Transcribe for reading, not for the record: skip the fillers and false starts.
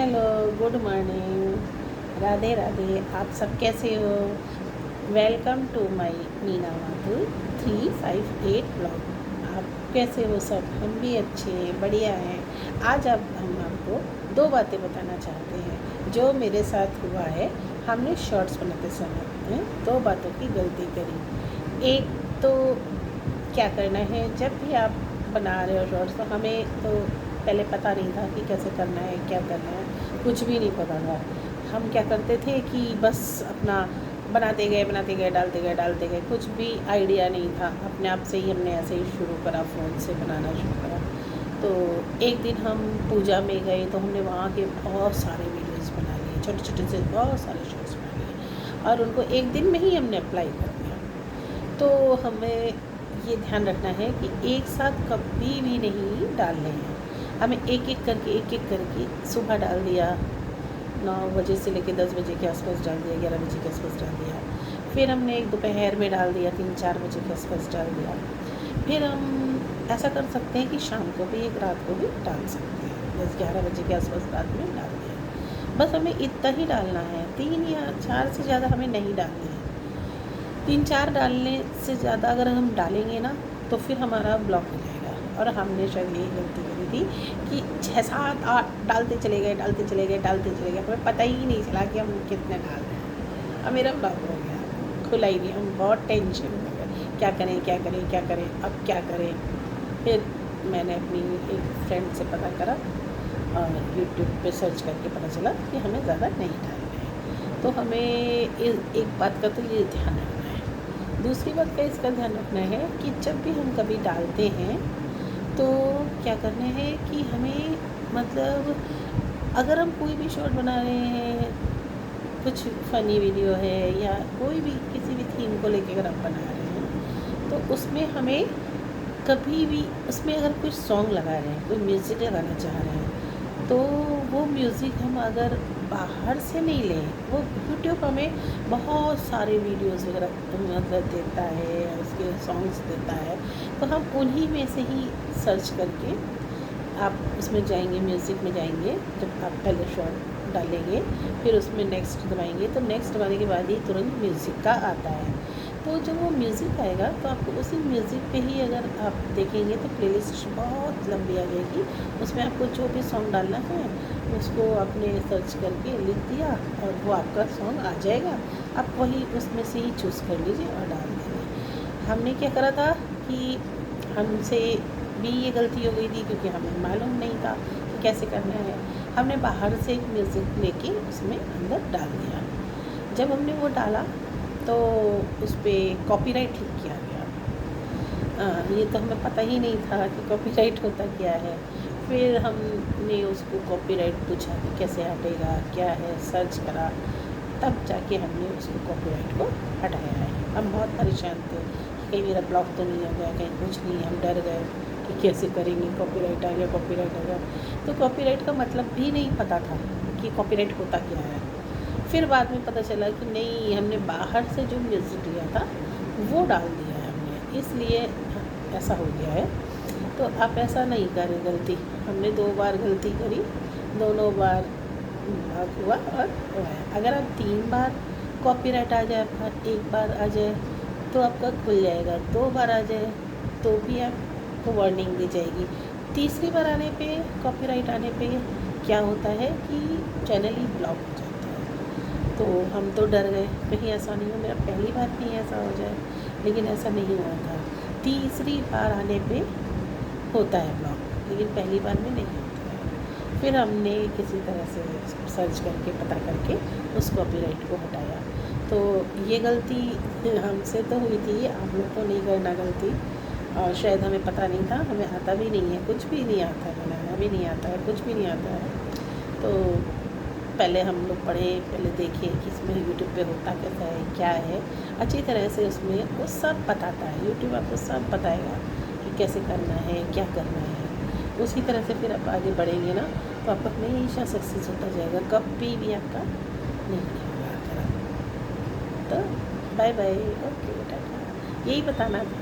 Hello, good morning, Radhe Radhe. आप सब कैसे हो? Welcome to my Meena Mathur 358 blog. आप कैसे हो सब? हम भी अच्छे बढ़िया हैं। आज अब हम आपको दो बातें बताना चाहते हैं जो मेरे साथ हुआ है। हमने शॉर्ट्स बनाते समय दो बातों की गलती करी। एक तो क्या करना है, जब भी आप बना रहे हो शॉर्ट्स तो हमें तो पहले पता नहीं था कि कैसे करना है, क्या करना है, कुछ भी नहीं पता था। हम क्या करते थे कि बस अपना बनाते गए डालते गए, कुछ भी आइडिया नहीं था। अपने आप से ही हमने ऐसे ही शुरू करा, फ़ोन से बनाना शुरू करा। तो एक दिन हम पूजा में गए तो हमने वहाँ के बहुत सारे वीडियोज़ बना लिए, छोटे छोटे से बहुत सारे शॉर्ट्स बना लिए और उनको एक दिन में ही हमने अप्लाई कर दिया। तो हमें ये ध्यान रखना है कि एक साथ कभी भी नहीं डालने हैं। हमें एक एक करके सुबह डाल दिया, 9 बजे से लेकर 10 बजे के आसपास डाल दिया, 11 बजे के आसपास डाल दिया। फिर हमने एक दोपहर में डाल दिया, 3-4 बजे के आसपास डाल दिया। फिर हम ऐसा कर सकते हैं कि शाम को भी, एक रात को भी डाल सकते हैं, 10-11 बजे के आसपास रात में डाल दिया। बस हमें इतना ही डालना है, 3 या 4 से ज़्यादा हमें नहीं डालने हैं। 3-4 डालने से ज़्यादा अगर हम डालेंगे ना तो फिर हमारा ब्लॉक हो जाएगा। और हमने शायद यही गलती करी थी कि 6-7-8 डालते चले गए, हमें पता ही नहीं चला कि हम कितने डाल रहे हैं। अब मेरा ब्लॉक हो गया, खुला ही नहीं। हम बहुत टेंशन में गए, क्या करें, अब क्या करें। फिर मैंने अपनी एक फ्रेंड से पता करा और यूट्यूब पे सर्च करके पता चला कि हमें ज़्यादा नहीं डालना है। तो हमें एक बात का तो ये ध्यान रखना है। दूसरी बात का इसका ध्यान रखना है कि जब भी हम कभी डालते हैं तो क्या करना है कि हमें, मतलब अगर हम कोई भी शॉर्ट बना रहे हैं, कुछ फ़नी वीडियो है या कोई भी किसी भी थीम को लेके अगर आप बना रहे हैं तो उसमें हमें कभी भी, उसमें अगर कोई सॉन्ग लगा रहे हैं, कोई म्यूज़िक लगाना चाह रहे हैं तो वो म्यूज़िक हम अगर बाहर से नहीं लें, वो यूट्यूब हमें बहुत सारे वीडियोज़ वगैरह मतलब देता है, उसके सॉन्ग्स देता है। तो हम उन्हीं में से ही सर्च करके आप उसमें जाएंगे, म्यूज़िक में जाएंगे। जब आप पहले शॉर्ट डालेंगे फिर उसमें नेक्स्ट दबाएंगे तो नेक्स्ट दबाने के बाद ही तुरंत म्यूज़िक का आता है। तो जब वो म्यूज़िक आएगा तो आपको उसी म्यूज़िक पे ही अगर आप देखेंगे तो प्लेलिस्ट बहुत लंबी आ जाएगी। उसमें आपको जो भी सॉन्ग डालना है उसको आपने सर्च करके लिख दिया और वो आपका सॉन्ग आ जाएगा। आप वही उसमें से ही चूज़ कर लीजिए और डाल दीजिए। हमने क्या करा था कि हमसे भी ये गलती हो गई थी क्योंकि हमें मालूम नहीं था कि कैसे करना है। हमने बाहर से एक म्यूज़िक लेके उसमें अंदर डाल दिया। जब हमने वो डाला तो उस पर कॉपीराइट लिख किया गया। ये तो हमें पता ही नहीं था कि कॉपीराइट होता क्या है। फिर हमने उसको कॉपीराइट पूछा कि कैसे हटेगा, क्या है, सर्च करा, तब जाके हमने उसको कॉपीराइट को हटाया है। हम बहुत परेशान थे कि कहीं मेरा ब्लॉक तो नहीं हो गया, कहीं कुछ नहीं। हम डर गए कि कैसे करेंगे, कॉपीराइट आ गया। तो कॉपीराइट का मतलब भी नहीं पता था कि कॉपीराइट होता क्या है। फिर बाद में पता चला कि नहीं, हमने बाहर से जो म्यूज़िक लिया था वो डाल दिया है हमने, इसलिए ऐसा हो गया है। तो आप ऐसा नहीं करें गलती। हमने 2 बार गलती करी, दोनों बार हुआ और हुआ है। अगर आप 3 बार कॉपीराइट आ जाए आपका, 1 बार आ जाए तो आपका खुल जाएगा, 2 बार आ जाए तो भी आपको वार्निंग दी जाएगी। तीसरी बार आने पे, कॉपीराइट आने पे क्या होता है कि चैनल ही ब्लॉक हो जाता है। तो हम तो डर गए कहीं ऐसा नहीं हो, मेरा पहली बार नहीं ऐसा हो जाए, लेकिन ऐसा नहीं हुआ था। तीसरी बार आने पे होता है ब्लॉक, लेकिन पहली बार में नहीं होता है। फिर हमने किसी तरह से सर्च करके पता करके उस कॉपीराइट को हटाया। तो ये गलती हमसे तो हुई थी, आप लोग को नहीं करना गलती। और शायद हमें पता नहीं था, हमें आता भी नहीं है, कुछ भी नहीं आता, बनाना भी नहीं आता है, कुछ भी नहीं आता है। तो पहले हम लोग पढ़े, पहले देखे कि इसमें यूट्यूब पे होता कैसा है, क्या है, अच्छी तरह से उसमें वो सब बताता है। यूट्यूब आपको सब बताएगा कि कैसे करना है, क्या करना है। उसी तरह से फिर आप आगे बढ़ेंगे ना तो आपका हमेशा सक्सेस होता जाएगा, कभी भी आपका नहीं होगा खराब। तो बाय बाय, ओके, टाटा। यही बताना था।